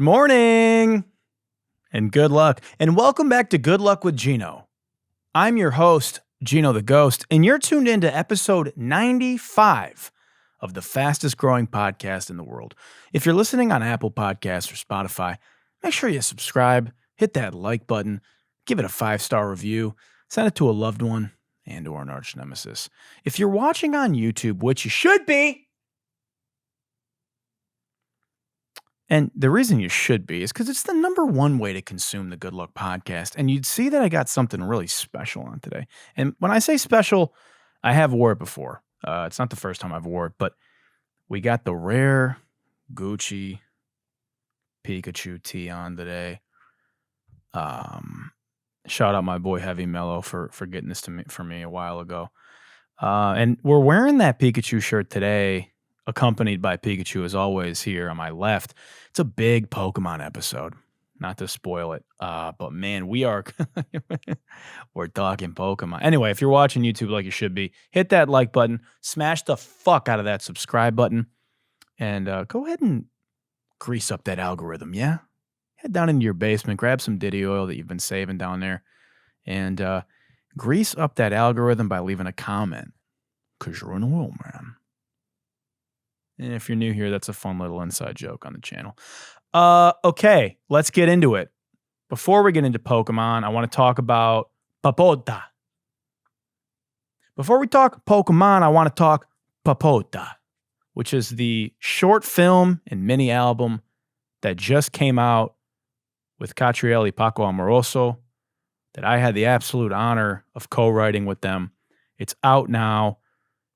morning and good luck. And welcome back to Good Luck with Gino. I'm your host, Gino the Ghost, and you're tuned into episode 95 of the fastest growing podcast in the world. If you're listening on Apple Podcasts or Spotify, make sure you subscribe, hit that like button, give it a 5-star review, send it to a loved one and or an arch nemesis. If you're watching on YouTube, which you should be, and the reason you should be is because it's the #1 way to consume the Good Luck podcast. And you'd see that I got something really special on today. And when I say special, I have wore it before. It's not the first time I've wore it, but we got the rare Gucci Pikachu tee on today. Shout out my boy Heavy Mellow for getting this for me a while ago. And we're wearing that Pikachu shirt today, accompanied by Pikachu as always here on my left. It's a big Pokemon episode, not to spoil it. But man, we're talking Pokemon. Anyway, if you're watching YouTube like you should be, hit that like button, smash the fuck out of that subscribe button, and go ahead and grease up that algorithm, yeah? Head down into your basement, grab some Diddy oil that you've been saving down there, and grease up that algorithm by leaving a comment, because you're an oil man. And if you're new here, that's a fun little inside joke on the channel. Okay, let's get into it. Before we get into Pokemon, I want to talk about PAPOTA. Before we talk Pokemon, I want to talk PAPOTA, which is the short film and mini album that just came out with Catriel y Paco Amoroso that I had the absolute honor of co-writing with them. It's out now.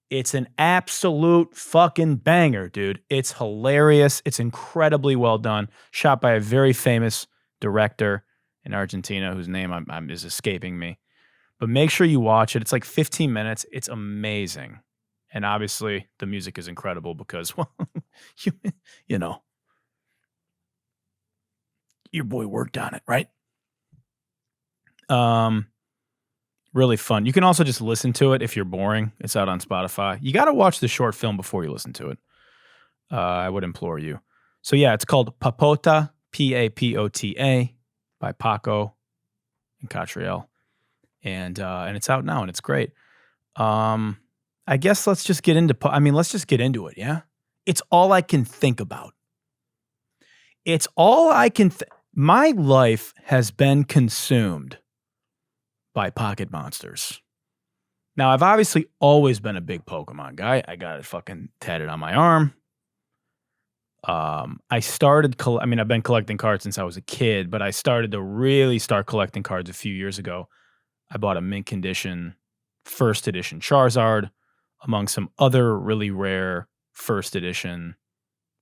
It's an absolute fucking banger, dude. It's hilarious. It's incredibly well done. Shot by a very famous director in Argentina whose name is escaping me. But make sure you watch it. It's like 15 minutes. It's amazing. And obviously, the music is incredible because, well, you know, your boy worked on it, right? Really fun. You can also just listen to it if you're boring. It's out on Spotify. You got to watch the short film before you listen to it. I would implore you. So yeah, it's called PAPOTA, P-A-P-O-T-A, by Paco and Catriel. And it's out now and it's great. I guess let's just get into it, yeah? It's all I can think about. It's all I can my life has been consumed by pocket monsters. Now, I've obviously always been a big Pokemon guy. I got it fucking tatted on my arm. I've been collecting cards since I was a kid, but I started to really start collecting cards a few years ago. I bought a mint condition first edition Charizard among some other really rare first edition,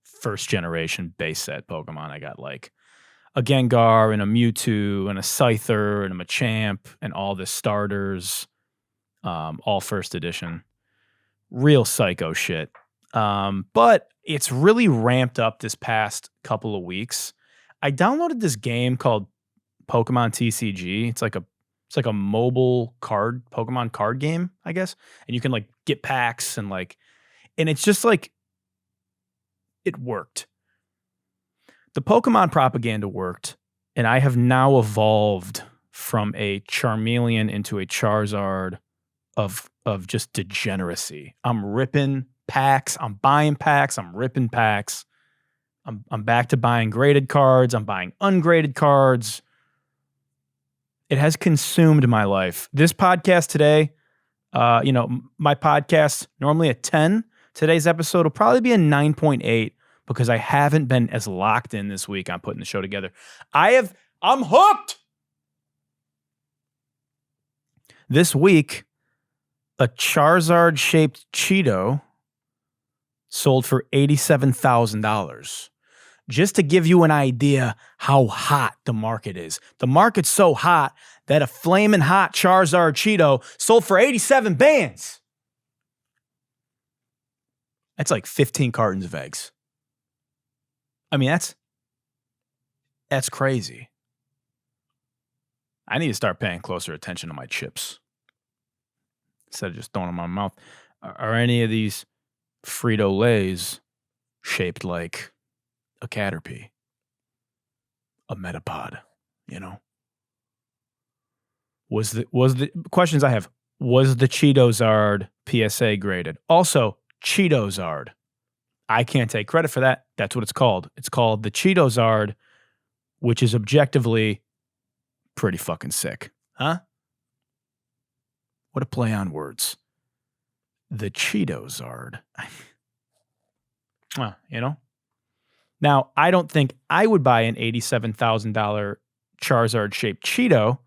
first generation base set Pokemon. I got like a Gengar and a Mewtwo and a Scyther and a Machamp and all the starters, all first edition. Real psycho shit. But it's really ramped up this past couple of weeks. I downloaded this game called Pokemon TCG. It's like a mobile Pokemon card game, I guess. And you can like get packs and it's just like, it worked. The Pokemon propaganda worked, and I have now evolved from a Charmeleon into a Charizard of just degeneracy. I'm ripping packs. I'm buying packs. I'm ripping packs. I'm back to buying graded cards. I'm buying ungraded cards. It has consumed my life. This podcast today, my podcast normally a 10. Today's episode will probably be a 9.8 because I haven't been as locked in this week on putting the show together. I'm hooked. This week, a Charizard-shaped Cheeto sold for $87,000. Just to give you an idea how hot the market is. The market's so hot that a flaming hot Charizard Cheeto sold for 87 bands. That's like 15 cartons of eggs. I mean, that's crazy. I need to start paying closer attention to my chips instead of just throwing them in my mouth. Are any of these Frito-Lays shaped like a Caterpie? a Metapod, you know? Was the questions I have, was the Cheeto-Zard PSA graded? Also, Cheeto-Zard. I can't take credit for that. That's what it's called. It's called the Cheeto-Zard, which is objectively pretty fucking sick. Huh? What a play on words. The Cheeto-Zard. You know? Now, I don't think I would buy an $87,000 Charizard-shaped Cheeto,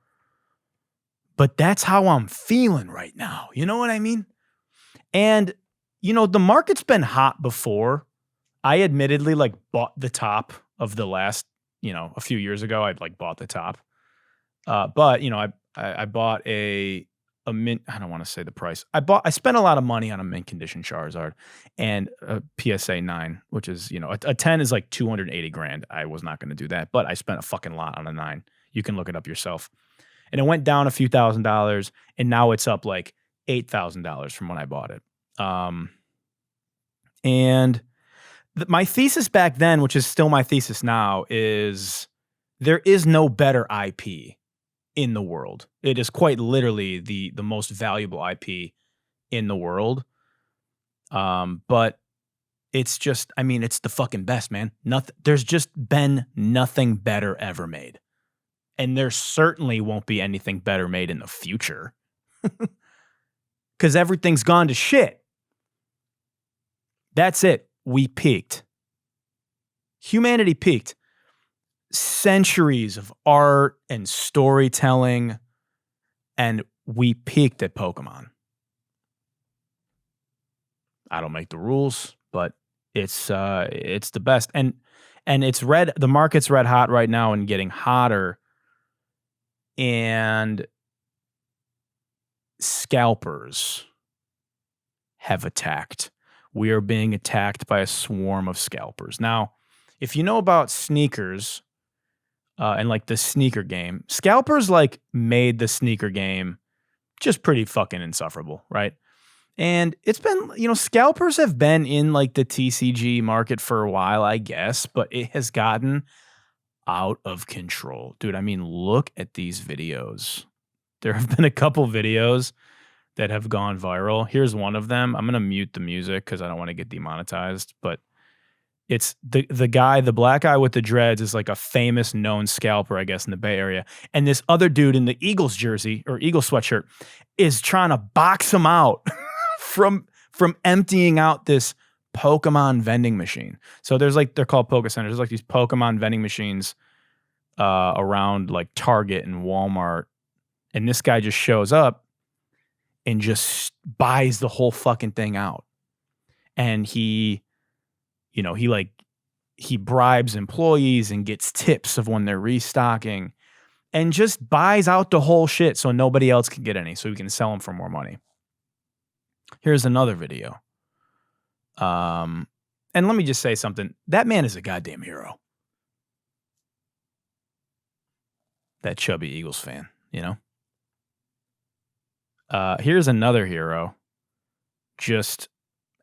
but that's how I'm feeling right now. You know what I mean? And, you know, the market's been hot before. I admittedly, like, bought the top of the last, you know, a few years ago, I'd, like, bought the top. But, you know, I bought a mint, I don't want to say the price. I spent a lot of money on a mint condition Charizard and a PSA 9, which is, you know, a 10 is like 280 grand. I was not going to do that, but I spent a fucking lot on a 9. You can look it up yourself. And it went down a few $1,000s, and now it's up like $8,000 from when I bought it. And my thesis back then, which is still my thesis now, is there is no better IP in the world. It is quite literally the most valuable IP in the world. But it's just, I mean, it's the fucking best, man. There's just been nothing better ever made. And there certainly won't be anything better made in the future. Because everything's gone to shit. That's it. We peaked. Humanity peaked. Centuries of art and storytelling, and we peaked at Pokemon. I don't make the rules, but it's the best. And the market's red hot right now and getting hotter. And scalpers have attacked. We are being attacked by a swarm of scalpers. Now, if you know about sneakers and like the sneaker game, scalpers like made the sneaker game just pretty fucking insufferable, right? And it's been, you know, scalpers have been in like the TCG market for a while, I guess, but it has gotten out of control. Dude, I mean, look at these videos. There have been a couple videos that have gone viral. Here's one of them. I'm going to mute the music because I don't want to get demonetized, but it's the guy, the black guy with the dreads is like a famous known scalper, I guess, in the Bay Area. And this other dude in the Eagles jersey or Eagles sweatshirt is trying to box him out from emptying out this Pokemon vending machine. So there's like, they're called Poke Centers. There's like these Pokemon vending machines around like Target and Walmart. And this guy just shows up and just buys the whole fucking thing out. And he bribes employees and gets tips of when they're restocking and just buys out the whole shit so nobody else can get any, so he can sell them for more money. Here's another video. And let me just say something. That man is a goddamn hero. That chubby Eagles fan, you know? Here's another hero just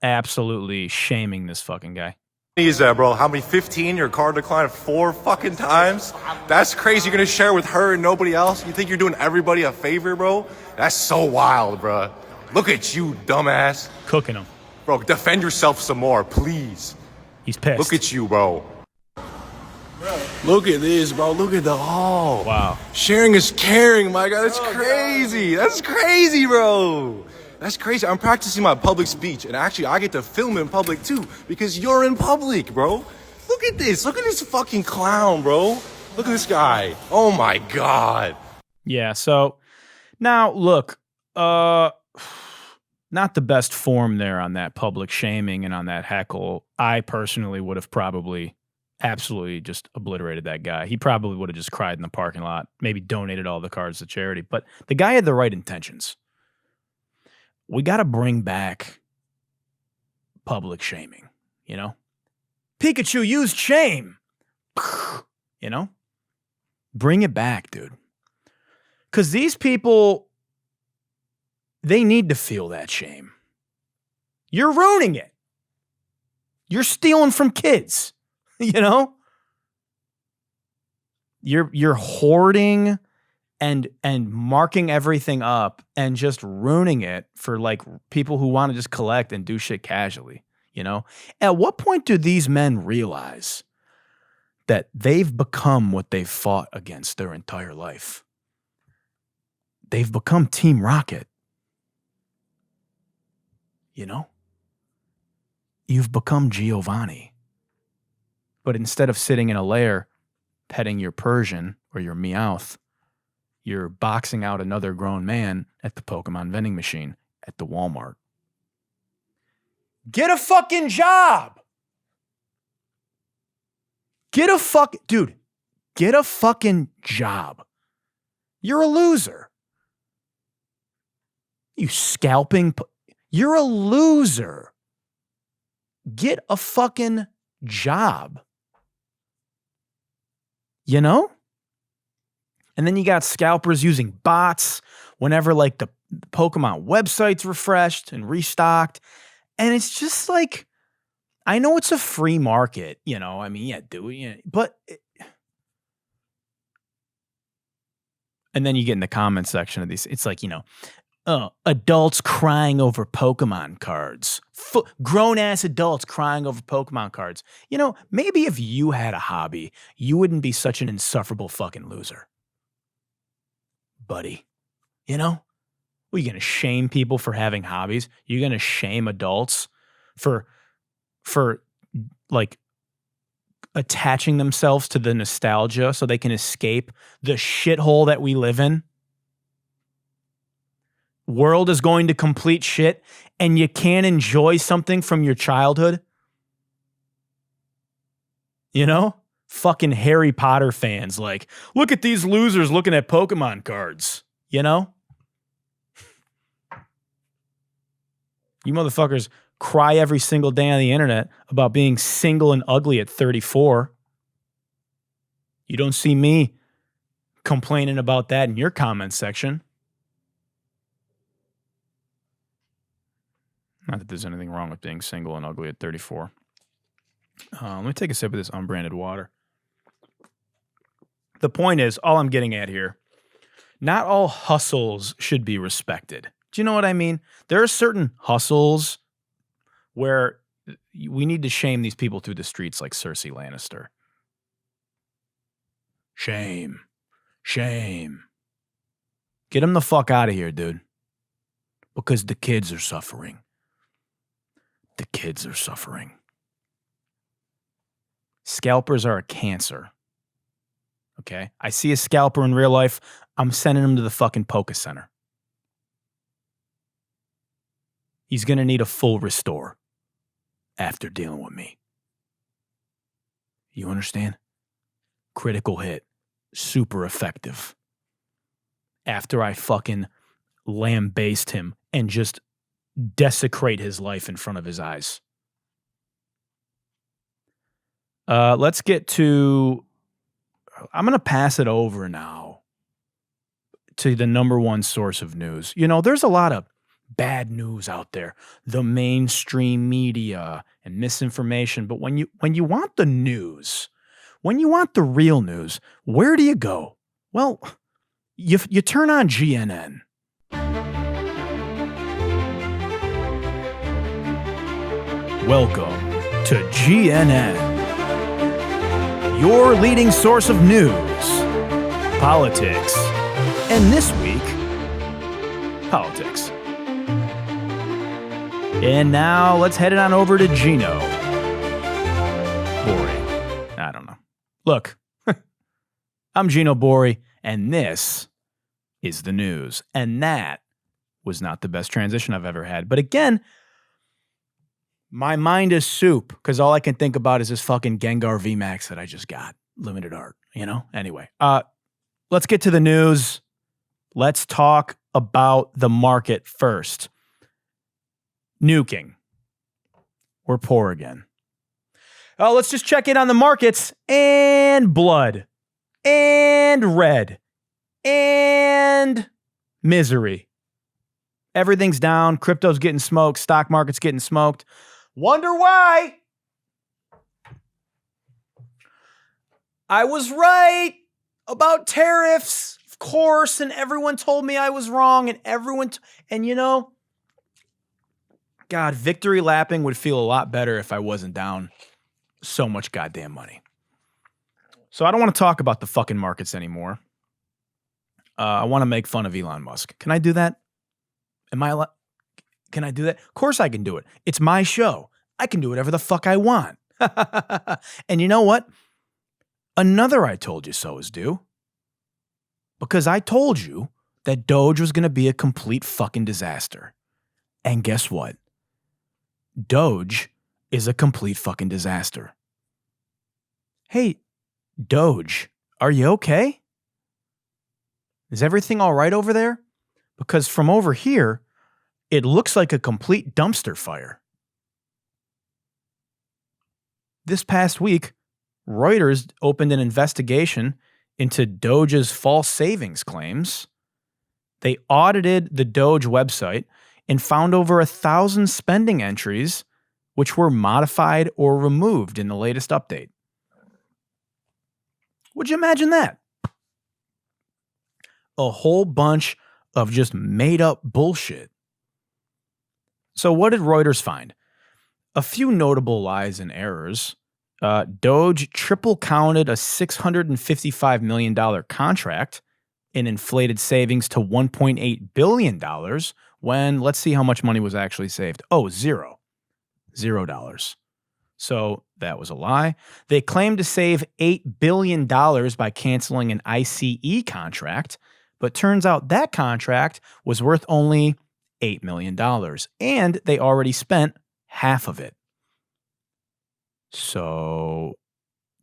absolutely shaming this fucking guy. Is that, bro? How many? 15? Your card declined 4 fucking times? That's crazy. You're gonna share with her and nobody else? You think you're doing everybody a favor, bro? That's so wild, bro. Look at you, dumbass. Cooking him. Bro, defend yourself some more, please. He's pissed. Look at you, bro. Look at this, bro. Look at the wow. Sharing is caring, my God. That's crazy. That's crazy, bro. That's crazy. I'm practicing my public speech, and actually, I get to film in public too because you're in public, bro. Look at this. Look at this fucking clown, bro. Look at this guy. Oh my God. Yeah. So now, look, not the best form there on that public shaming and on that heckle. I personally would have probably absolutely just obliterated that guy. He probably would have just cried in the parking lot, maybe donated all the cards to charity. But the guy had the right intentions. We got to bring back public shaming, you know? Pikachu used shame, you know? Bring it back, dude. Because these people, they need to feel that shame. You're ruining it. You're stealing from kids, you know? You're hoarding and marking everything up and just ruining it for like people who want to just collect and do shit casually, you know? At what point do these men realize that they've become what they've fought against their entire life? They've become Team Rocket. You know? You've become Giovanni. But instead of sitting in a lair petting your Persian or your Meowth, you're boxing out another grown man at the Pokemon vending machine at the Walmart. Get a fucking job. Get a fucking job. You're a loser. You scalping. You're a loser. Get a fucking job. You know? And then you got scalpers using bots whenever like the Pokemon website's refreshed and restocked. And it's just like, I know it's a free market, you know, I mean, yeah, do it, yeah, but. And then you get in the comment section of these, it's like, you know, adults crying over Pokemon cards. Grown-ass adults crying over Pokemon cards. You know, maybe if you had a hobby, you wouldn't be such an insufferable fucking loser. Buddy, you know? Are you going to shame people for having hobbies? You're going to shame adults for like attaching themselves to the nostalgia so they can escape the shithole that we live in? World is going to complete shit and you can't enjoy something from your childhood? You know? Fucking Harry Potter fans like, look at these losers looking at Pokemon cards. You know? You motherfuckers cry every single day on the internet about being single and ugly at 34. You don't see me complaining about that in your comment section. Not that there's anything wrong with being single and ugly at 34. Let me take a sip of this unbranded water. The point is, all I'm getting at here, not all hustles should be respected. Do you know what I mean? There are certain hustles where we need to shame these people through the streets like Cersei Lannister. Shame. Shame. Get them the fuck out of here, dude. Because the kids are suffering. The kids are suffering. Scalpers are a cancer. Okay? I see a scalper in real life, I'm sending him to the fucking Poke Center. He's going to need a full restore after dealing with me. You understand? Critical hit. Super effective. After I fucking lambaste him and just desecrate his life in front of his eyes. Let's get to... I'm going to pass it over now to the number one source of news. You know, there's a lot of bad news out there, the mainstream media and misinformation. But when you want the news, when you want the real news, where do you go? Well, you turn on GNN. Welcome to GNN, your leading source of news, politics, and this week, politics. And now let's head it on over to Gino. Bori. I don't know. Look, I'm Gino Bori, and this is the news. And that was not the best transition I've ever had. But again, my mind is soup because all I can think about is this fucking Gengar VMAX that I just got. Limited art, you know? Anyway, let's get to the news. Let's talk about the market first. Nuking. We're poor again. Let's just check in on the markets and blood and red and misery. Everything's down. Crypto's getting smoked. Stock market's getting smoked. Wonder why? I was right. about tariffs, of course, and everyone told me I was wrong, and and you know, God, victory lapping would feel a lot better if I wasn't down so much goddamn money. So I don't want to talk about the fucking markets anymore. I want to make fun of Elon Musk. Can I do that? Can I do that? Of course I can do it. It's my show. I can do whatever the fuck I want. And you know what? Another I told you so is due. Because I told you that Doge was going to be a complete fucking disaster. And guess what? Doge is a complete fucking disaster. Hey, Doge, are you okay? Is everything all right over there? Because from over here, it looks like a complete dumpster fire. This past week, Reuters opened an investigation into Doge's false savings claims. They audited the Doge website and found over 1,000 spending entries which were modified or removed in the latest update. Would you imagine that? A whole bunch of just made up bullshit. So what did Reuters find? A few notable lies and errors. Doge triple counted a $655 million contract in inflated savings to $1.8 billion when, let's see how much money was actually saved. Oh, $0. So that was a lie. They claimed to save $8 billion by canceling an ICE contract, but turns out that contract was worth only $8 million, and they already spent half of it. So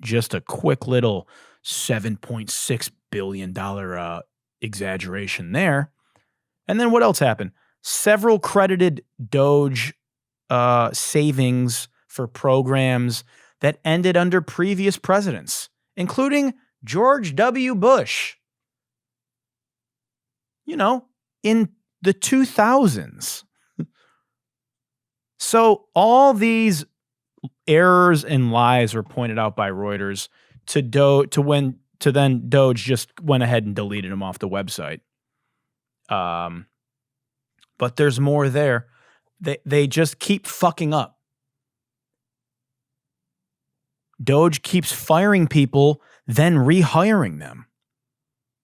just a quick little $7.6 billion exaggeration there. And then what else happened? Several credited Doge savings for programs that ended under previous presidents, including George W. Bush. You know, in the 2000s. So all these errors and lies were pointed out by Reuters to then Doge just went ahead and deleted them off the website. But there's more there. They just keep fucking up. Doge keeps firing people, then rehiring them.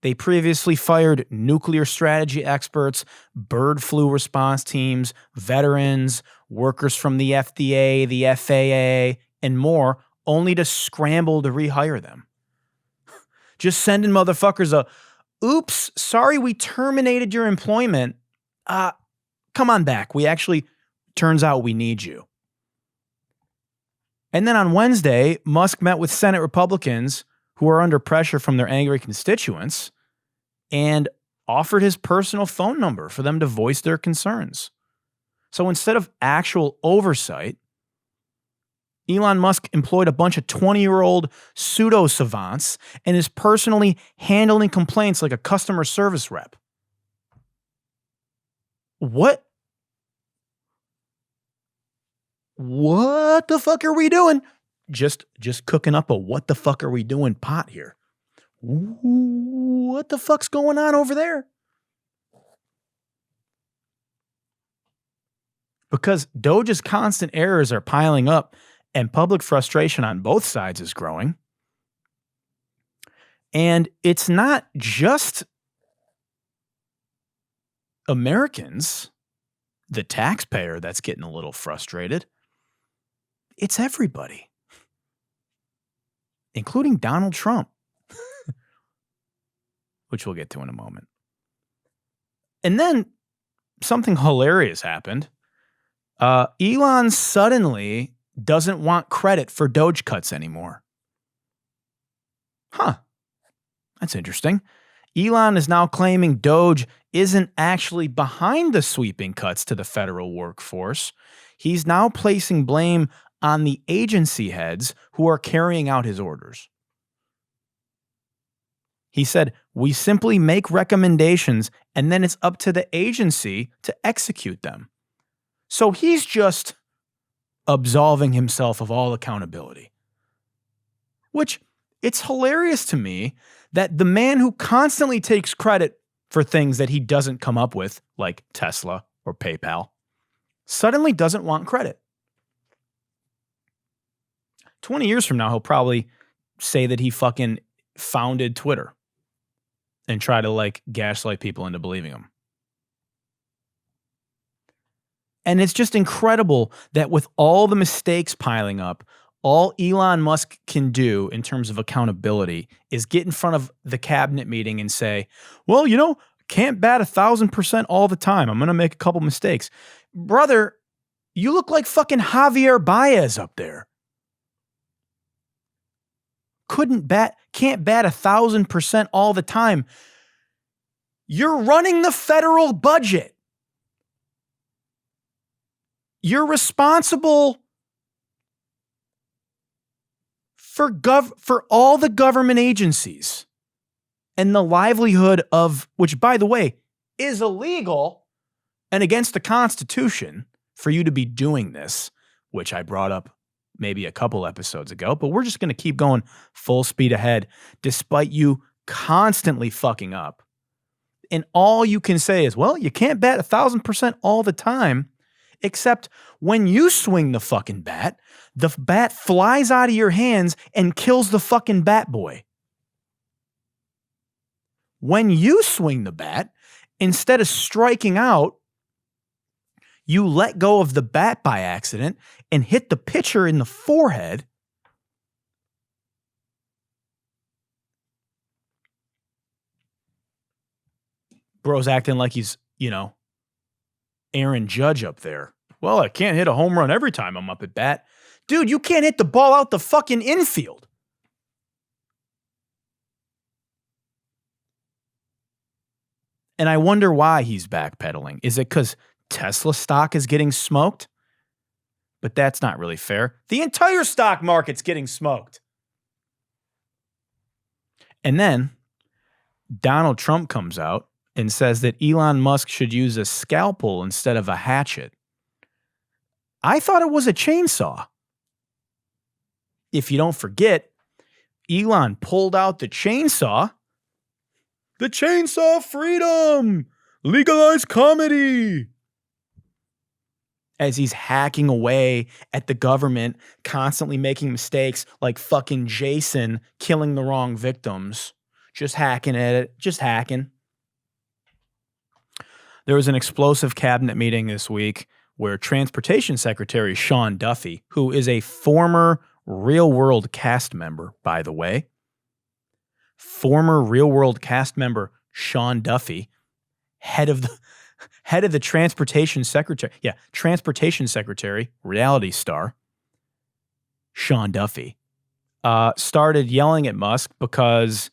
They previously fired nuclear strategy experts, bird flu response teams, veterans, workers from the FDA, the FAA, and more, only to scramble to rehire them. Just sending motherfuckers a, oops, sorry we terminated your employment. Come on back. Turns out we need you. And then on Wednesday, Musk met with Senate Republicans who are under pressure from their angry constituents and offered his personal phone number for them to voice their concerns. So instead of actual oversight, Elon Musk employed a bunch of 20-year-old pseudo-savants and is personally handling complaints like a customer service rep. What the fuck are we doing? Just cooking up a what the fuck are we doing pot here. What the fuck's going on over there? Because Doge's constant errors are piling up and public frustration on both sides is growing. And it's not just Americans, the taxpayer, that's getting a little frustrated. It's everybody, including Donald Trump, which we'll get to in a moment. And then something hilarious happened. Elon suddenly doesn't want credit for Doge cuts anymore. Huh. That's interesting. Elon is now claiming Doge isn't actually behind the sweeping cuts to the federal workforce. He's now placing blame on the agency heads who are carrying out his orders. He said, we simply make recommendations and then it's up to the agency to execute them. So he's just absolving himself of all accountability, which It's hilarious to me that the man who constantly takes credit for things that he doesn't come up with, like Tesla or PayPal, suddenly doesn't want credit. 20 years from now, he'll probably say that he fucking founded Twitter and try to like gaslight people into believing him. And it's just incredible that with all the mistakes piling up, all Elon Musk can do in terms of accountability is get in front of the cabinet meeting and say, well, you know, can't bat 1,000% all the time. I'm going to make a couple mistakes. Brother, you look like fucking Javier Baez up there. Can't bat 1,000% all the time. You're running the federal budget. You're responsible for all the government agencies and the livelihood of, which by the way, is illegal and against the Constitution for you to be doing this, which I brought up maybe a couple episodes ago, but we're just going to keep going full speed ahead despite you constantly fucking up. And all you can say is, well, you can't bat 1,000% all the time, except when you swing the fucking bat, the bat flies out of your hands and kills the fucking bat boy. When you swing the bat, instead of striking out, you let go of the bat by accident and hit the pitcher in the forehead. Bro's acting like he's, you know, Aaron Judge up there. Well, I can't hit a home run every time I'm up at bat. Dude, you can't hit the ball out the fucking infield. And I wonder why he's backpedaling. Is it because Tesla stock is getting smoked? But that's not really fair. The entire stock market's getting smoked. And then Donald Trump comes out and says that Elon Musk should use a scalpel instead of a hatchet. I thought it was a chainsaw. If you don't forget, Elon pulled out the chainsaw. The chainsaw freedom! Legalize comedy! As he's hacking away at the government, constantly making mistakes like fucking Jason killing the wrong victims. Just hacking at it. Just hacking. There was an explosive cabinet meeting this week where Transportation Secretary Sean Duffy, who is a former Real World cast member, by the way, former Real World cast member Sean Duffy, head of the Transportation Secretary, Transportation Secretary, reality star, Sean Duffy, started yelling at Musk because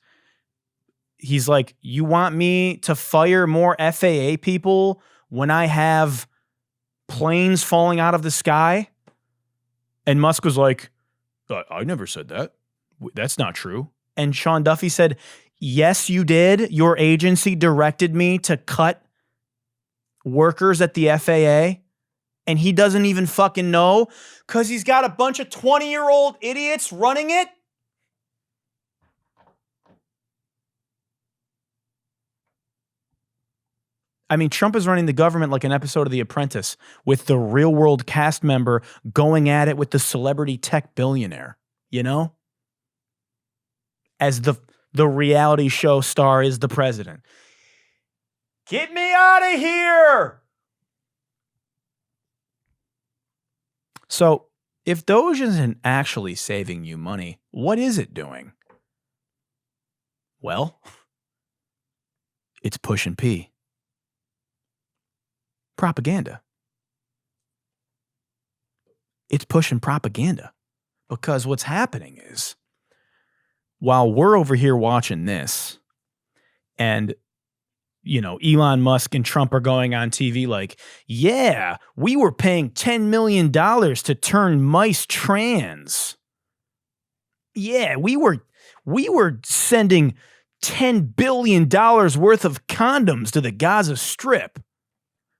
he's like, you want me to fire more FAA people when I have planes falling out of the sky? And Musk was like, I never said that. That's not true. And Sean Duffy said, yes, you did. Your agency directed me to cut workers at the FAA. And he doesn't even fucking know because he's got a bunch of 20-year-old idiots running it. I mean, Trump is running the government like an episode of The Apprentice with the Real World cast member going at it with the celebrity tech billionaire, you know? As the reality show star is the president. Get me out of here! So, if Doge isn't actually saving you money, what is it doing? Well, it's pushing P. Propaganda. It's pushing propaganda. Because what's happening is, while we're over here watching this, and, you know, Elon Musk and Trump are going on TV like, yeah, we were paying $10 million to turn mice trans. Yeah, we were sending $10 billion worth of condoms to the Gaza Strip.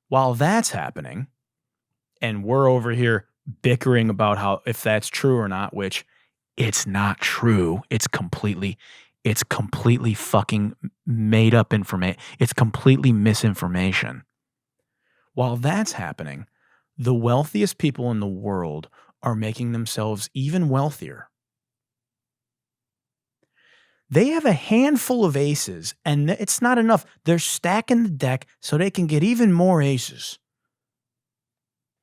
While that's happening, and we're over here bickering about how if that's true or not, which It's not true. It's completely fucking made up information. It's completely misinformation. While that's happening, the wealthiest people in the world are making themselves even wealthier. They have a handful of aces, and it's not enough. They're stacking the deck so they can get even more aces.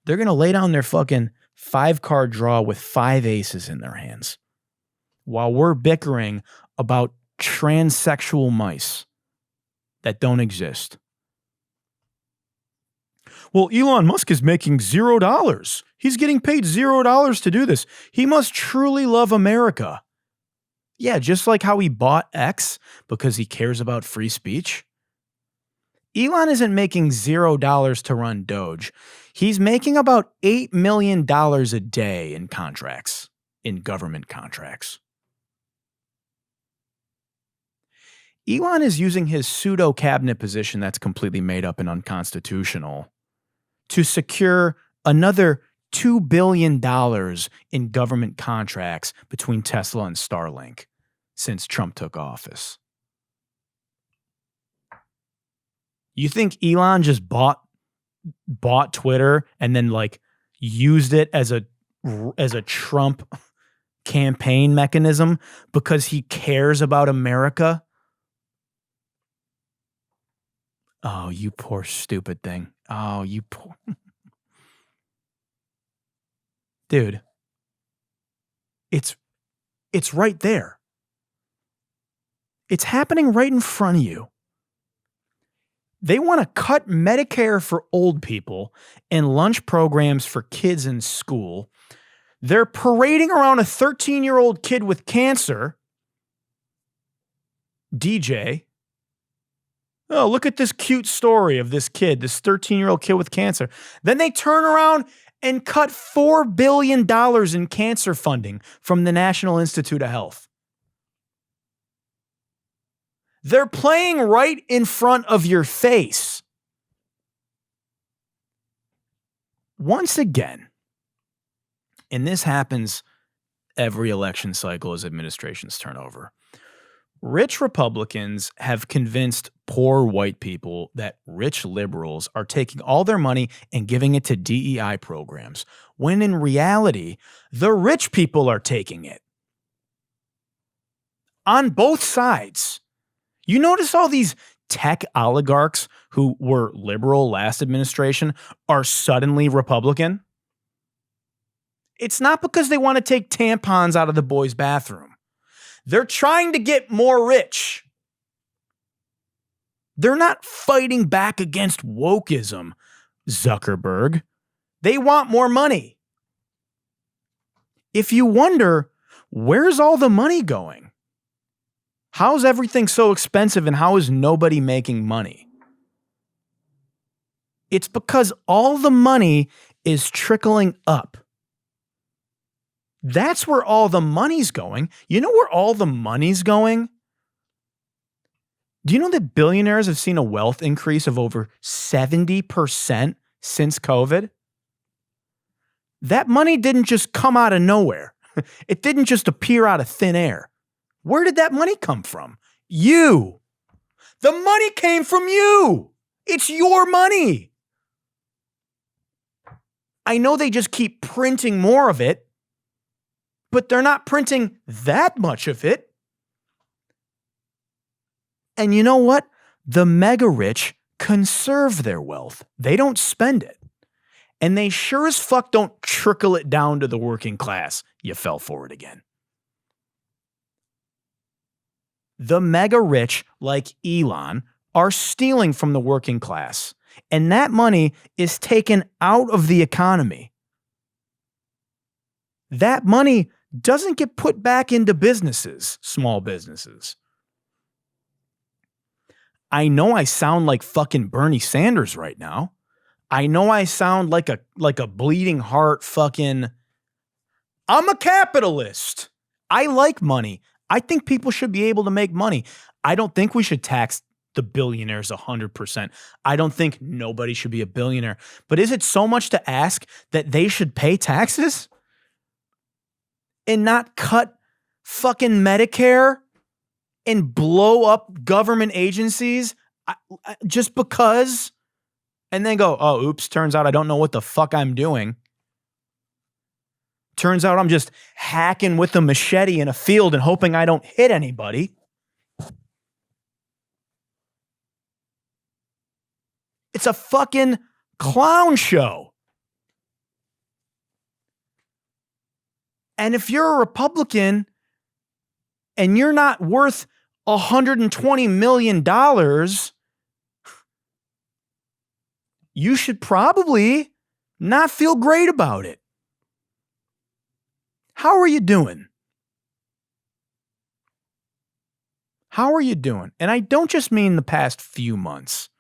They're going to lay down their fucking 5-card draw with 5 aces in their hands while we're bickering about transsexual mice that don't exist. Well, Elon Musk is making $0. He's getting paid $0 to do this. He must truly love America. Yeah, just like how he bought X because he cares about free speech. Elon isn't making $0 to run Doge. He's making about $8 million a day in contracts, in government contracts. Elon is using his pseudo cabinet position that's completely made up and unconstitutional to secure another $2 billion in government contracts between Tesla and Starlink since Trump took office. You think Elon just bought Twitter and then like used it as a Trump campaign mechanism because he cares about America? Oh, you poor stupid thing. Oh, you poor. Dude. It's right there. It's happening right in front of you. They want to cut Medicare for old people and lunch programs for kids in school. They're parading around a 13-year-old kid with cancer. DJ. Oh, look at this cute story of this kid, this 13-year-old kid with cancer. Then they turn around and cut $4 billion in cancer funding from the National Institute of Health. They're playing right in front of your face. Once again, and this happens every election cycle as administrations turn over, rich Republicans have convinced poor white people that rich liberals are taking all their money and giving it to DEI programs, when in reality, the rich people are taking it. On both sides. You notice all these tech oligarchs who were liberal last administration are suddenly Republican? It's not because they want to take tampons out of the boys' bathroom. They're trying to get more rich. They're not fighting back against wokeism, Zuckerberg. They want more money. If you wonder, where's all the money going? How's everything so expensive and how is nobody making money? It's because all the money is trickling up. That's where all the money's going. You know where all the money's going? Do you know that billionaires have seen a wealth increase of over 70% since COVID? That money didn't just come out of nowhere. It didn't just appear out of thin air. Where did that money come from? You. The money came from you. It's your money. I know they just keep printing more of it, but they're not printing that much of it. And you know what? The mega rich conserve their wealth. They don't spend it. And they sure as fuck don't trickle it down to the working class. You fell for it again. The mega rich, like Elon, are stealing from the working class. And that money is taken out of the economy. That money doesn't get put back into businesses, small businesses. I know I sound like fucking Bernie Sanders right now. I know I sound like a bleeding heart fucking, I'm a capitalist. I like money. I think people should be able to make money. I don't think we should tax the billionaires 100%. I don't think nobody should be a billionaire. But is it so much to ask that they should pay taxes and not cut fucking Medicare and blow up government agencies just because, and then go, oh, oops, turns out I don't know what the fuck I'm doing. Turns out I'm just hacking with a machete in a field and hoping I don't hit anybody. It's a fucking clown show. And if you're a Republican and you're not worth $120 million, you should probably not feel great about it. How are you doing? How are you doing? And I don't just mean the past few months.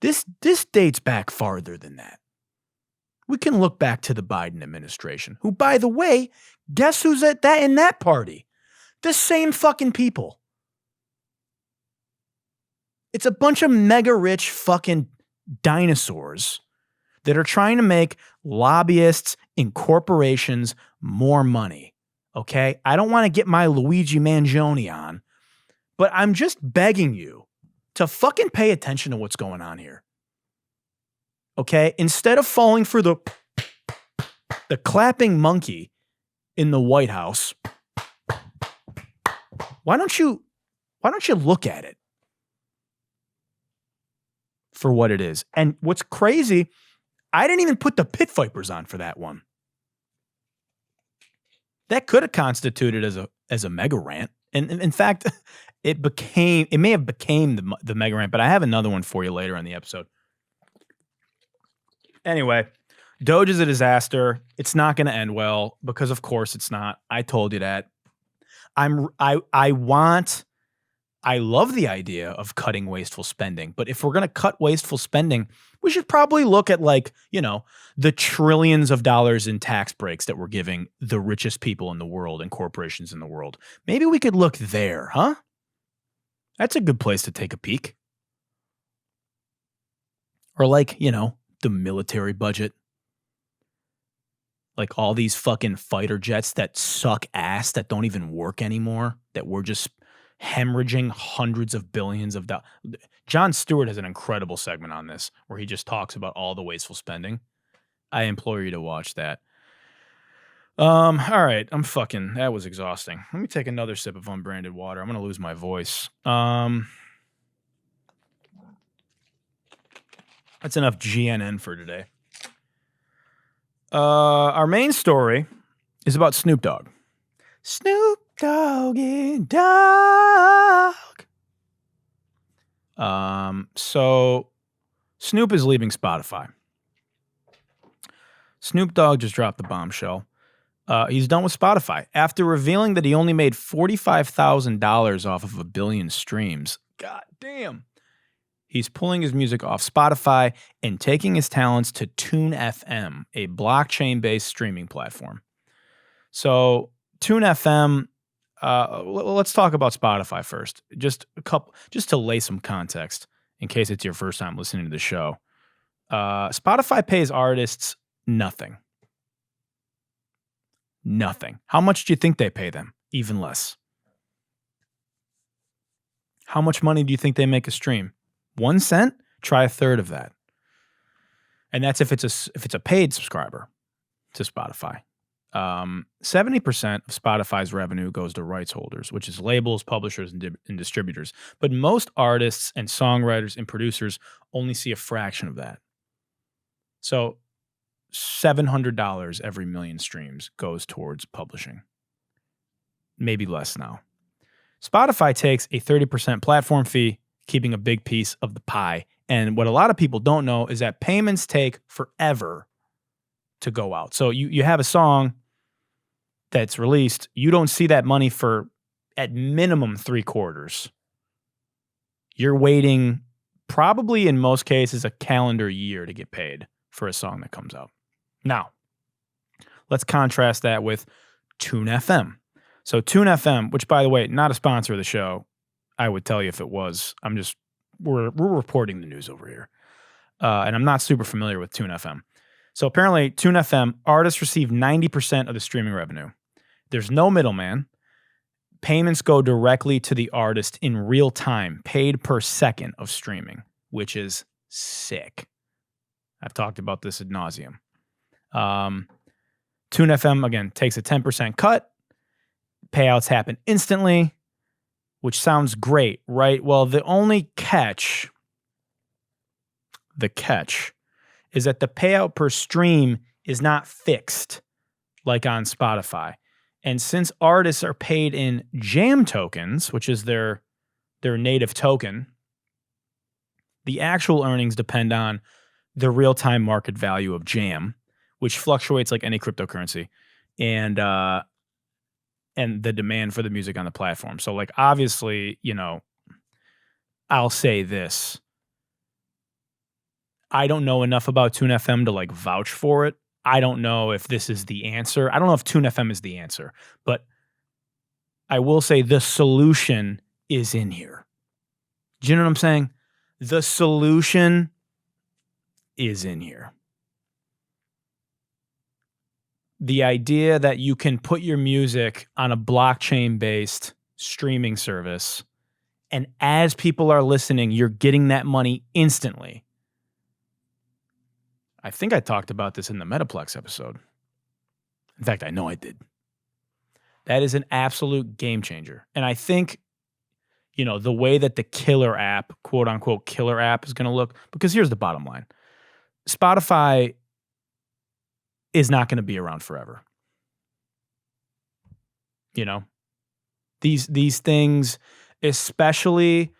This dates back farther than that. We can look back to the Biden administration, who, by the way, guess who's in that party? The same fucking people. It's a bunch of mega rich fucking dinosaurs that are trying to make lobbyists and corporations more money. Okay? I don't want to get my Luigi Mangione on, but I'm just begging you to fucking pay attention to what's going on here. Okay? Instead of falling for the clapping monkey in the White House, why don't you look at it for what it is? And what's crazy, I didn't even put the Pit Vipers on for that one. That could have constituted as a mega rant. And in fact, it may have became the mega rant, but I have another one for you later in the episode. Anyway, Doge is a disaster. It's not going to end well because of course it's not. I told you that. I love the idea of cutting wasteful spending, but if we're going to cut wasteful spending, we should probably look at the trillions of dollars in tax breaks that we're giving the richest people in the world and corporations in the world. Maybe we could look there, huh? That's a good place to take a peek. Or the military budget. Like all these fucking fighter jets that suck ass, that don't even work anymore, that we're just hemorrhaging hundreds of billions of dollars. Jon Stewart has an incredible segment on this where he just talks about all the wasteful spending. I implore you to watch that. All right, that was exhausting. Let me take another sip of unbranded water. I'm going to lose my voice. That's enough GNN for today. Our main story is about Snoop Dogg. Snoop Doggy Dogg. So Snoop is leaving Spotify. Snoop Dogg just dropped the bombshell. He's done with Spotify after revealing that he only made $45,000 off of 1 billion streams. God damn. He's pulling his music off Spotify and taking his talents to Tune FM, a blockchain-based streaming platform. So Tune FM, let's talk about Spotify first. Just to lay some context in case it's your first time listening to the show. Spotify pays artists nothing. Nothing. How much do you think they pay them? Even less. How much money do you think they make a stream? 1 cent? Try a third of that. And that's if it's a paid subscriber to Spotify. 70% of Spotify's revenue goes to rights holders, which is labels, publishers, and distributors. But most artists and songwriters and producers only see a fraction of that. So $700 every million streams goes towards publishing. Maybe less now. Spotify takes a 30% platform fee, keeping a big piece of the pie. And what a lot of people don't know is that payments take forever to go out. So you have a song that's released, you don't see that money for at minimum 3 quarters. You're waiting probably in most cases a calendar year to get paid for a song that comes out. Now, let's contrast that with Tune FM. So Tune FM, which by the way, not a sponsor of the show, I would tell you if it was. We're reporting the news over here. And I'm not super familiar with Tune FM. So apparently Tune FM, artists receive 90% of the streaming revenue. There's no middleman. Payments go directly to the artist in real time, paid per second of streaming, which is sick. I've talked about this ad nauseum. Tune FM, again, takes a 10% cut. Payouts happen instantly, which sounds great, right? Well, the catch is that the payout per stream is not fixed like on Spotify. And since artists are paid in jam tokens, which is their native token, the actual earnings depend on the real-time market value of jam, which fluctuates like any cryptocurrency, and the demand for the music on the platform. So like obviously, I'll say this. I don't know enough about Tune FM to like vouch for it. I don't know if this is the answer. I don't know if Tune FM is the answer, but I will say the solution is in here. Do you know what I'm saying? The solution is in here. The idea that you can put your music on a blockchain-based streaming service, and as people are listening, you're getting that money instantly. I think I talked about this in the Metaplex episode. In fact, I know I did. That is an absolute game changer. And I think, the way that the killer app, quote unquote killer app, is going to look, because here's the bottom line. Spotify is not going to be around forever. These things, especially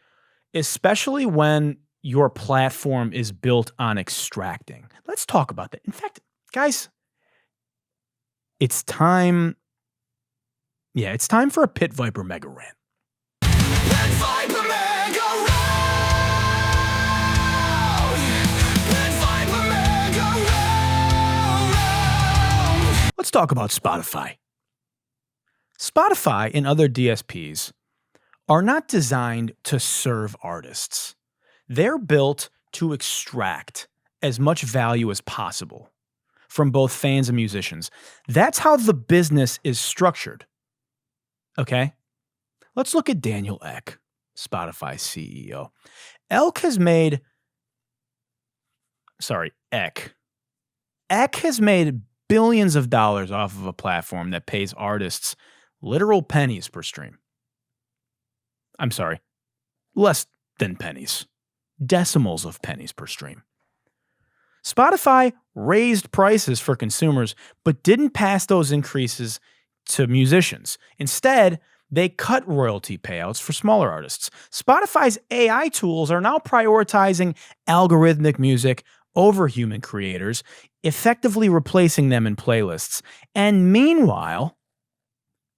when your platform is built on extracting. Let's talk about that. In fact, guys, it's time. Yeah, it's time for a Pit Viper mega rant. Pit Viper mega rant. Pit Viper mega rant. Let's talk about Spotify. Spotify and other DSPs are not designed to serve artists. They're built to extract as much value as possible from both fans and musicians. That's how the business is structured. Okay? Let's look at Daniel Ek, Spotify's CEO. Ek has made billions of dollars off of a platform that pays artists literal pennies per stream. I'm sorry, less than pennies. Decimals of pennies per stream. Spotify raised prices for consumers, but didn't pass those increases to musicians. Instead, they cut royalty payouts for smaller artists. Spotify's AI tools are now prioritizing algorithmic music over human creators, effectively replacing them in playlists. And meanwhile,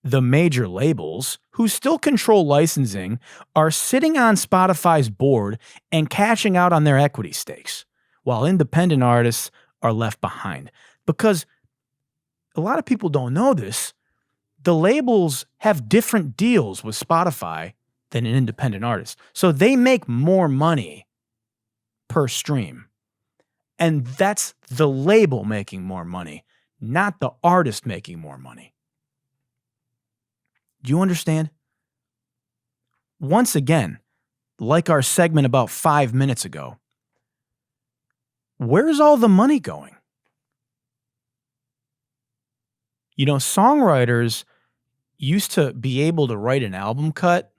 the major labels, who still control licensing, are sitting on Spotify's board and cashing out on their equity stakes, while independent artists are left behind. Because a lot of people don't know this, the labels have different deals with Spotify than an independent artist. So they make more money per stream. And that's the label making more money, not the artist making more money. Do you understand? Once again, like our segment about 5 minutes ago, where's all the money going? Songwriters used to be able to write an album cut,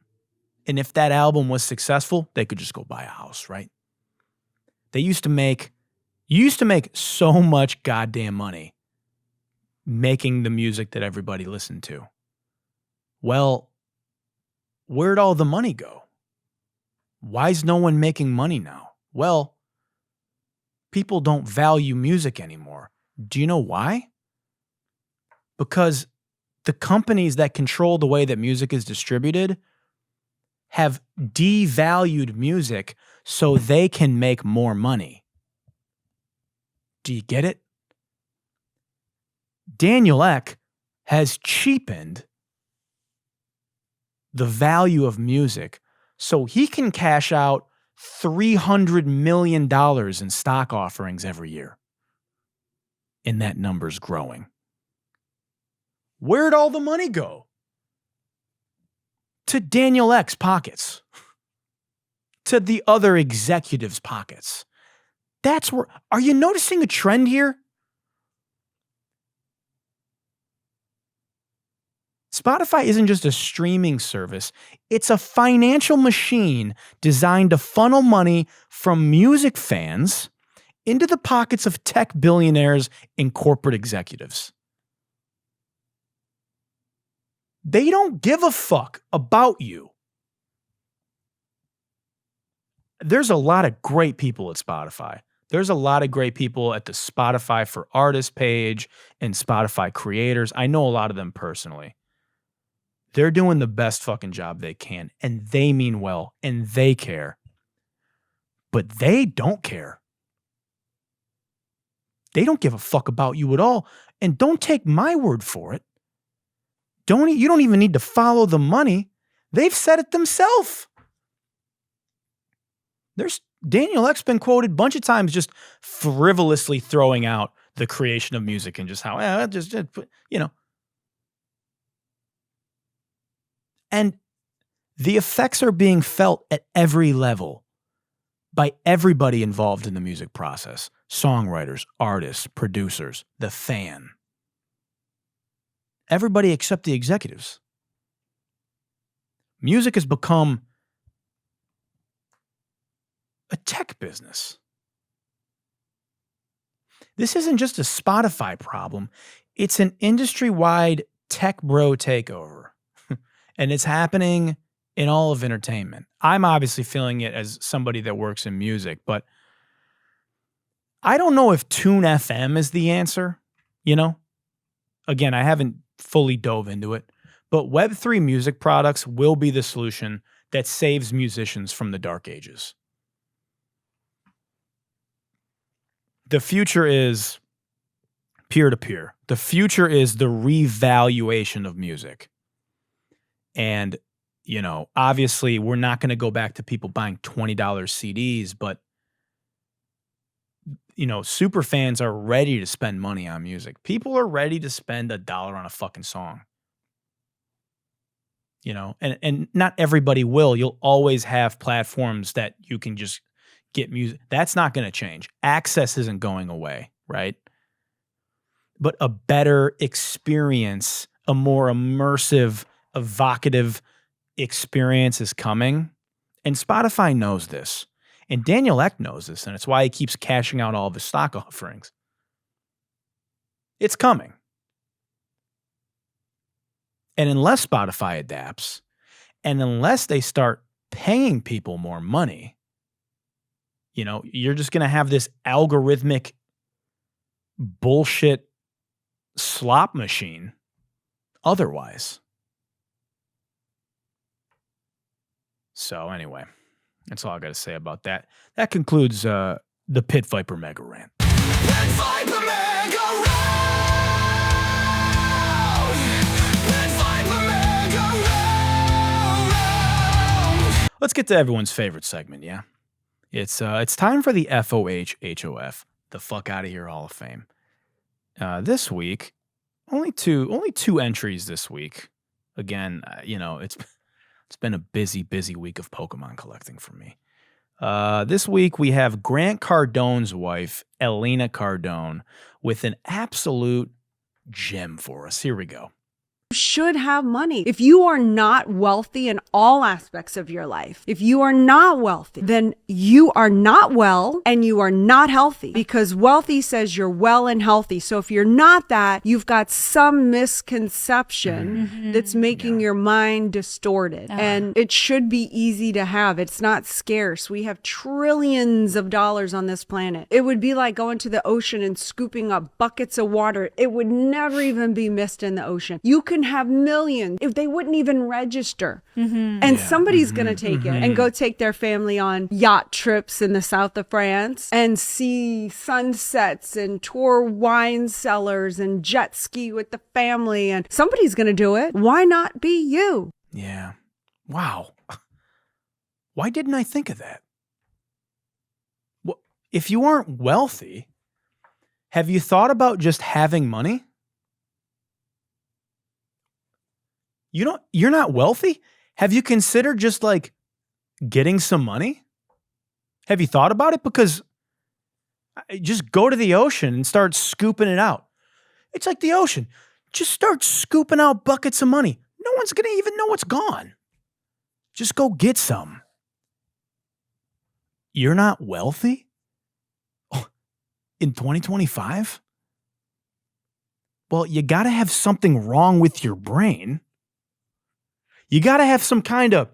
and if that album was successful, they could just go buy a house, right? You used to make so much goddamn money making the music that everybody listened to. Well, where'd all the money go? Why is no one making money now? Well, people don't value music anymore. Do you know why? Because the companies that control the way that music is distributed have devalued music so they can make more money. Do you get it? Daniel Ek has cheapened the value of music so he can cash out $300 million in stock offerings every year. And that number's growing. Where'd all the money go? To Daniel Ek's pockets. To the other executives' pockets. That's where, are you noticing a trend here? Spotify isn't just a streaming service. It's a financial machine designed to funnel money from music fans into the pockets of tech billionaires and corporate executives. They don't give a fuck about you. There's a lot of great people at Spotify. There's a lot of great people at the Spotify for Artists page and Spotify creators. I know a lot of them personally. They're doing the best fucking job they can, and they mean well, and they care. But they don't care. They don't give a fuck about you at all. And don't take my word for it. You don't even need to follow the money. They've said it themselves. Daniel Ek's been quoted a bunch of times just frivolously throwing out the creation of music and just how, And the effects are being felt at every level by everybody involved in the music process. Songwriters, artists, producers, the fan. Everybody except the executives. Music has become a tech business. This isn't just a Spotify problem. It's an industry-wide tech bro takeover. And it's happening in all of entertainment. I'm obviously feeling it as somebody that works in music, but I don't know if Tune FM is the answer, Again, I haven't fully dove into it, but Web3 music products will be the solution that saves musicians from the dark ages. The future is peer-to-peer. The future is the revaluation of music. And, obviously we're not going to go back to people buying $20 CDs, but, super fans are ready to spend money on music. People are ready to spend $1 on a fucking song. And not everybody will. You'll always have platforms that you can just get music. That's not going to change. Access isn't going away, right? But a better experience, a more immersive, evocative experience is coming. And Spotify knows this. And Daniel Ek knows this. And it's why he keeps cashing out all of his stock offerings. It's coming. And unless Spotify adapts, and unless they start paying people more money, you're just going to have this algorithmic bullshit slop machine otherwise. So anyway, that's all I got to say about that. That concludes the Pit Viper Mega Rant. Pit Viper Mega Round! Pit Viper Mega Round! Let's get to everyone's favorite segment, yeah? It's time for the FOH HOF, the Fuck Outta Here Hall of Fame. This week, only two entries this week. Again, it's been a busy week of Pokemon collecting for me. This week we have Grant Cardone's wife, Elena Cardone, with an absolute gem for us. Here we go. Should have money. If you are not wealthy in all aspects of your life, if you are not wealthy, then you are not well and you are not healthy, because wealthy says you're well and healthy. So if you're not that, you've got some misconception that's making your mind distorted. And it should be easy to have. It's not scarce. We have trillions of dollars on this planet. It would be like going to the ocean and scooping up buckets of water. It would never even be missed in the ocean. You can have millions if they wouldn't even register. And somebody's going to take it and go take their family on yacht trips in the south of France and see sunsets and tour wine cellars and jet ski with the family. And somebody's going to do it. Why not be you? Yeah. Wow. Why didn't I think of that? Well, if you aren't wealthy, have you thought about just having money? You're not wealthy? Have you considered just like getting some money? Have you thought about it? Because just go to the ocean and start scooping it out. It's like the ocean. Just start scooping out buckets of money. No one's going to even know it's gone. Just go get some. You're not wealthy? Oh, in 2025? Well, you got to have something wrong with your brain. You got to have some kind of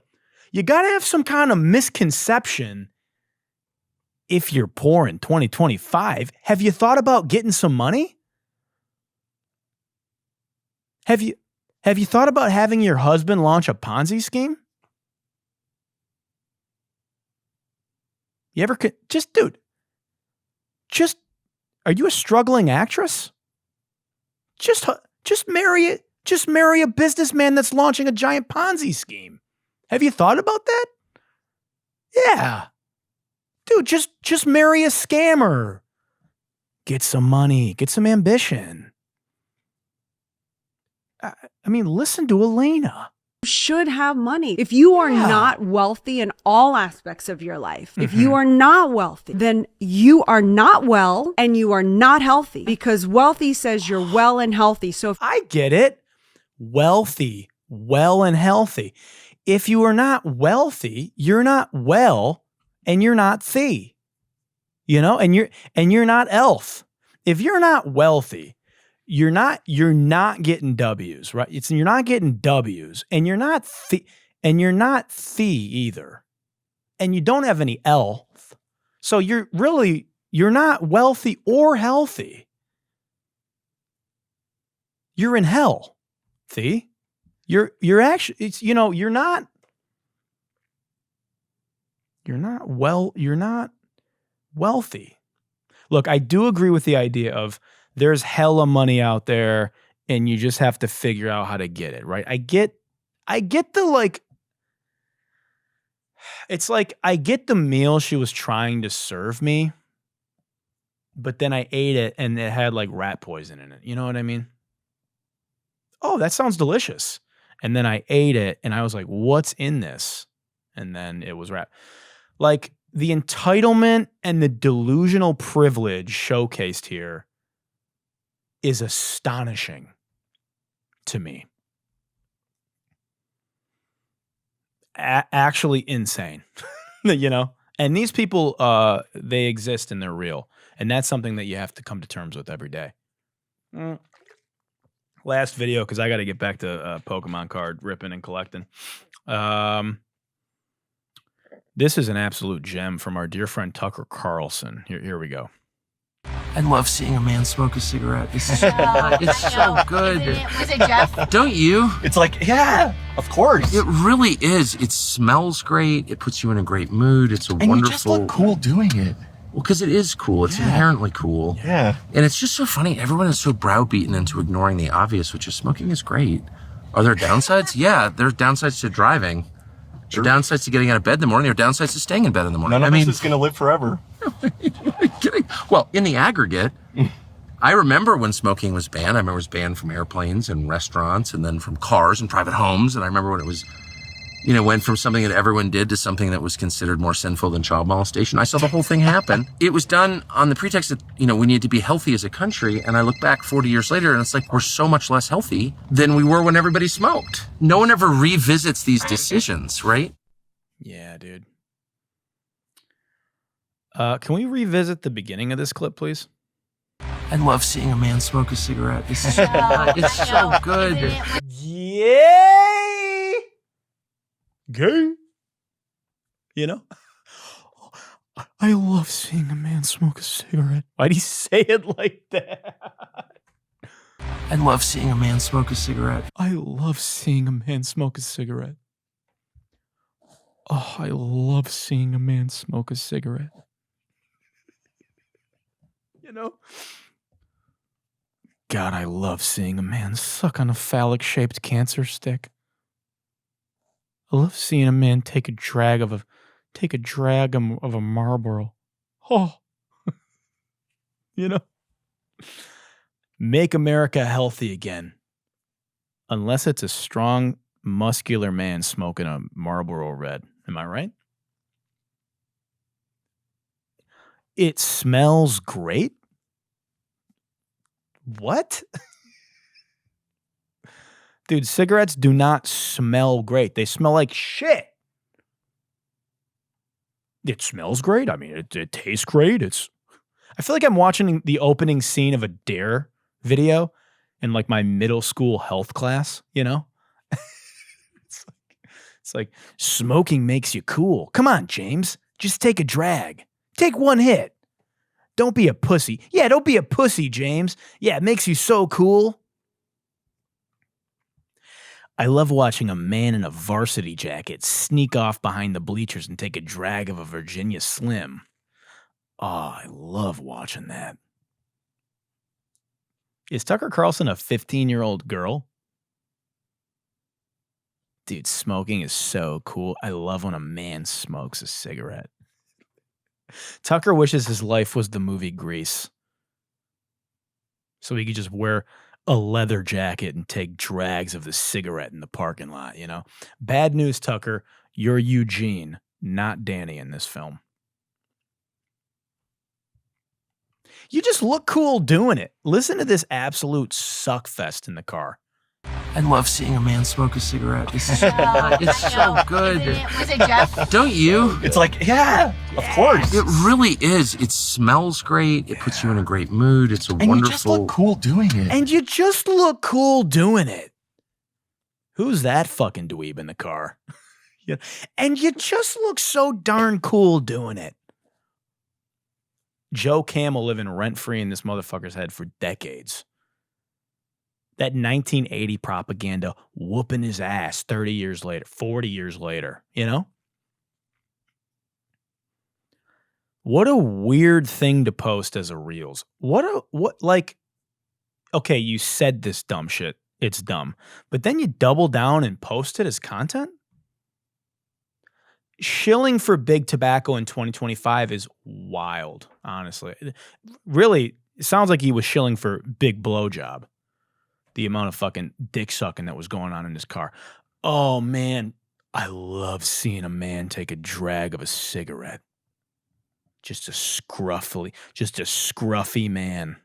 misconception. If you're poor in 2025, have you thought about getting some money? Have you thought about having your husband launch a Ponzi scheme? You ever are you a struggling actress? Just marry a businessman that's launching a giant Ponzi scheme. Have you thought about that? Yeah. Dude, just marry a scammer. Get some money, get some ambition. I mean, listen to Elena. You should have money. If you are not wealthy in all aspects of your life, if you are not wealthy, then you are not well and you are not healthy, because wealthy says you're well and healthy. So if I get it. Wealthy, well and healthy. If you are not wealthy, you're not well and you're not thee. You know, and you're not elf. If you're not wealthy, you're not getting W's, right? You're not getting W's, and you're not thee either. And you don't have any elf. So you're not wealthy or healthy. You're in hell. See? You're actually, you're not wealthy. Look, I do agree with the idea of there's hella money out there and you just have to figure out how to get it, right? I get the like, it's like I get the meal she was trying to serve me, but then I ate it and it had like rat poison in it. You know what I mean? Oh, that sounds delicious. And then I ate it and I was like, what's in this? And then it was rat. Like the entitlement and the delusional privilege showcased here is astonishing to me. Actually insane, and these people, they exist and they're real. And that's something that you have to come to terms with every day. Last video, because I got to get back to Pokemon card ripping and collecting. This is an absolute gem from our dear friend Tucker Carlson. Here we go. I love seeing a man smoke a cigarette. It's so good. Was it Jeff? Don't you? It's like, yeah, of course. It really is. It smells great. It puts you in a great mood. It's And wonderful. you just look cool doing it. Well, because it is cool. It's inherently cool. Yeah. And it's just so funny. Everyone is so browbeaten into ignoring the obvious, which is smoking is great. Are there downsides? Yeah, there's downsides to driving. Sure. There are downsides to getting out of bed in the morning. There are downsides to staying in bed in the morning. None of us is going to live forever. Are you kidding? Well, in the aggregate, I remember when smoking was banned. I remember it was banned from airplanes and restaurants and then from cars and private homes. And I remember when it was, went from something that everyone did to something that was considered more sinful than child molestation. I saw the whole thing happen. It was done on the pretext that, we need to be healthy as a country. And I look back 40 years later and it's like, we're so much less healthy than we were when everybody smoked. No one ever revisits these decisions, right? Yeah, dude. Can we revisit the beginning of this clip, please? I love seeing a man smoke a cigarette. It's so good. Yay! Gay. I love seeing a man smoke a cigarette. Why'd he say it like that? I love seeing a man smoke a cigarette. I love seeing a man smoke a cigarette. Oh, I love seeing a man smoke a cigarette. God, I love seeing a man suck on a phallic-shaped cancer stick. I love seeing a man take a drag of a Marlboro. Oh, Make America healthy again. Unless it's a strong muscular man smoking a Marlboro Red. Am I right? It smells great? What? Dude, cigarettes do not smell great. They smell like shit. It smells great. I mean, it tastes great. I feel like I'm watching the opening scene of a Dare video in like my middle school health class, you know? It's like smoking makes you cool. Come on, James. Just take a drag. Take one hit. Don't be a pussy. Yeah, don't be a pussy, James. Yeah, it makes you so cool. I love watching a man in a varsity jacket sneak off behind the bleachers and take a drag of a Virginia Slim. Oh, I love watching that. Is Tucker Carlson a 15-year-old girl? Dude, smoking is so cool. I love when a man smokes a cigarette. Tucker wishes his life was the movie Grease. So he could just wear a leather jacket and take drags of the cigarette in the parking lot, you know? Bad news, Tucker. You're Eugene, not Danny in this film. You just look cool doing it. Listen to this absolute suckfest in the car. I love seeing a man smoke a cigarette. It's so good. Was it Jeff? Don't you? It's like, yeah, of course. It really is. It smells great. It puts you in a great mood. It's a And wonderful. you just look cool doing it. And you just look cool doing it. Who's that fucking dweeb in the car? Yeah. And you just look so darn cool doing it. Joe Camel living rent-free in this motherfucker's head for decades. That 1980 propaganda whooping his ass 30 years later, 40 years later, you know? What a weird thing to post as a Reels. Okay, you said this dumb shit. It's dumb. But then you double down and post it as content? Shilling for big tobacco in 2025 is wild, honestly. Really, it sounds like he was shilling for big blowjob. The amount of fucking dick sucking that was going on in his car. Oh, man. I love seeing a man take a drag of a cigarette. Just a scruffy man.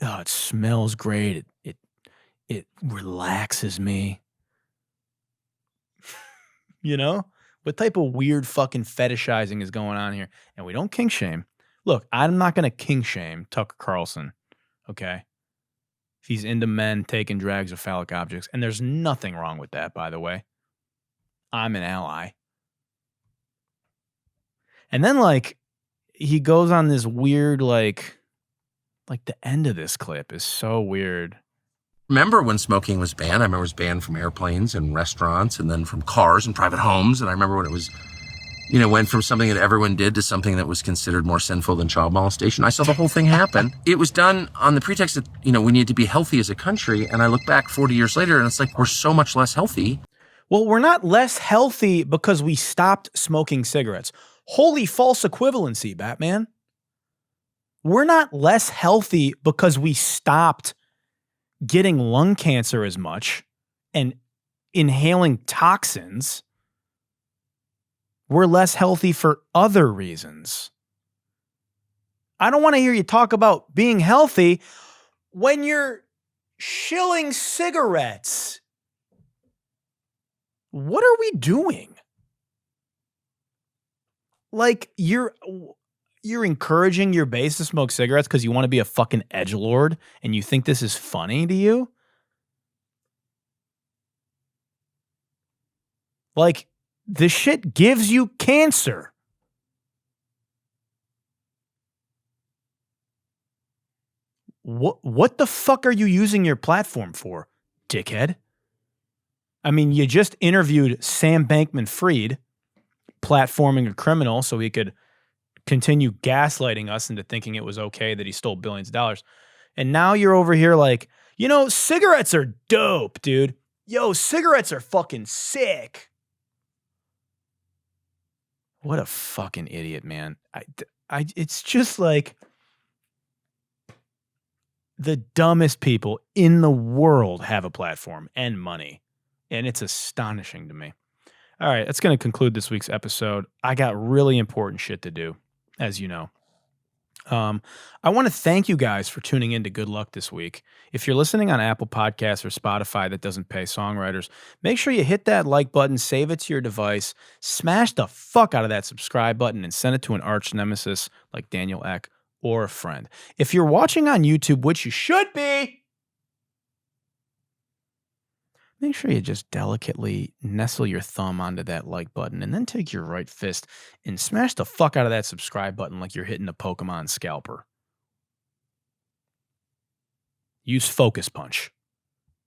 Oh, it smells great. It relaxes me. You know? What type of weird fucking fetishizing is going on here? And we don't kink shame. Look, I'm not going to kink shame Tucker Carlson, okay? If he's into men taking drags of phallic objects. And there's nothing wrong with that, by the way. I'm an ally. And then, like, he goes on this weird, like the end of this clip is so weird. Remember when smoking was banned? I remember it was banned from airplanes and restaurants and then from cars and private homes. And I remember when it was, went from something that everyone did to something that was considered more sinful than child molestation. I saw the whole thing happen. It was done on the pretext that, we need to be healthy as a country. And I look back 40 years later and it's like, we're so much less healthy. Well, we're not less healthy because we stopped smoking cigarettes. Holy false equivalency, Batman. We're not less healthy because we stopped getting lung cancer as much and inhaling toxins. We're less healthy for other reasons. I don't want to hear you talk about being healthy when you're shilling cigarettes. What are we doing? Like, you're encouraging your base to smoke cigarettes because you want to be a fucking edgelord and you think this is funny to you? Like, this shit gives you cancer. What the fuck are you using your platform for, dickhead? I mean, you just interviewed Sam Bankman-Fried, platforming a criminal so he could continue gaslighting us into thinking it was okay that he stole billions of dollars. And now you're over here like, cigarettes are dope, dude. Yo, cigarettes are fucking sick. What a fucking idiot, man. It's just like the dumbest people in the world have a platform and money. And it's astonishing to me. All right, that's going to conclude this week's episode. I got really important shit to do, as you know. I want to thank you guys for tuning in to Good Luck this week. If you're listening on Apple Podcasts or Spotify that doesn't pay songwriters, make sure you hit that like button, save it to your device, smash the fuck out of that subscribe button, and send it to an arch nemesis like Daniel Ek or a friend. If you're watching on YouTube, which you should be, make sure you just delicately nestle your thumb onto that like button and then take your right fist and smash the fuck out of that subscribe button like you're hitting a Pokemon scalper. Use Focus Punch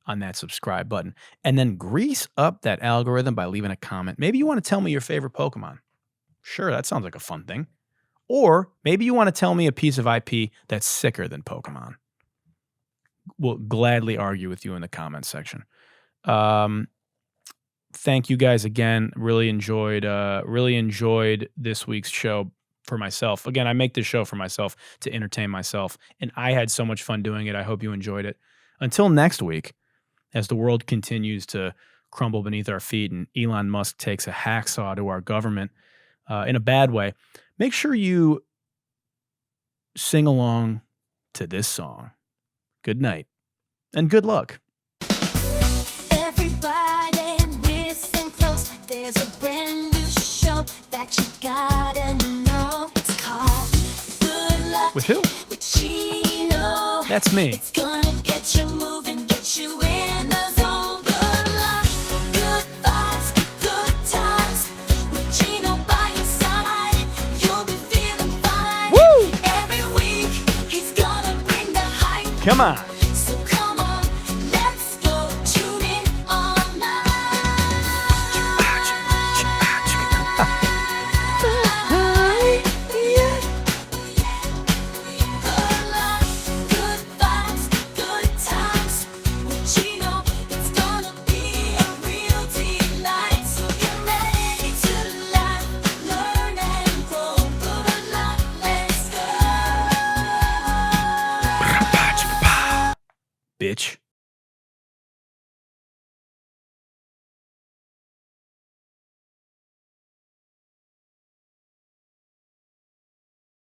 on that subscribe button and then grease up that algorithm by leaving a comment. Maybe you want to tell me your favorite Pokemon. Sure, that sounds like a fun thing. Or maybe you want to tell me a piece of IP that's sicker than Pokemon. We'll gladly argue with you in the comment section. Thank you guys again. Really enjoyed this week's show for myself. Again, I make this show for myself to entertain myself, and I had so much fun doing it. I hope you enjoyed it. Until next week, as the world continues to crumble beneath our feet and Elon Musk takes a hacksaw to our government, in a bad way, make sure you sing along to this song. Good night and good luck. Everybody listen close. There's a brand new show that you gotta know. It's called Good Luck With who? with Gino. That's me. It's gonna get you moving, get you in the zone. Good luck, good vibes, good times. With Gino by your side, you'll be feeling fine. Woo! Every week, he's gonna bring the hype. Come on. So come on, let's go tune in online. Good luck, good vibes, good times. With Gino, it's gonna be a real delight. So get ready to laugh, learn and grow. Good luck, let's go. Bitch.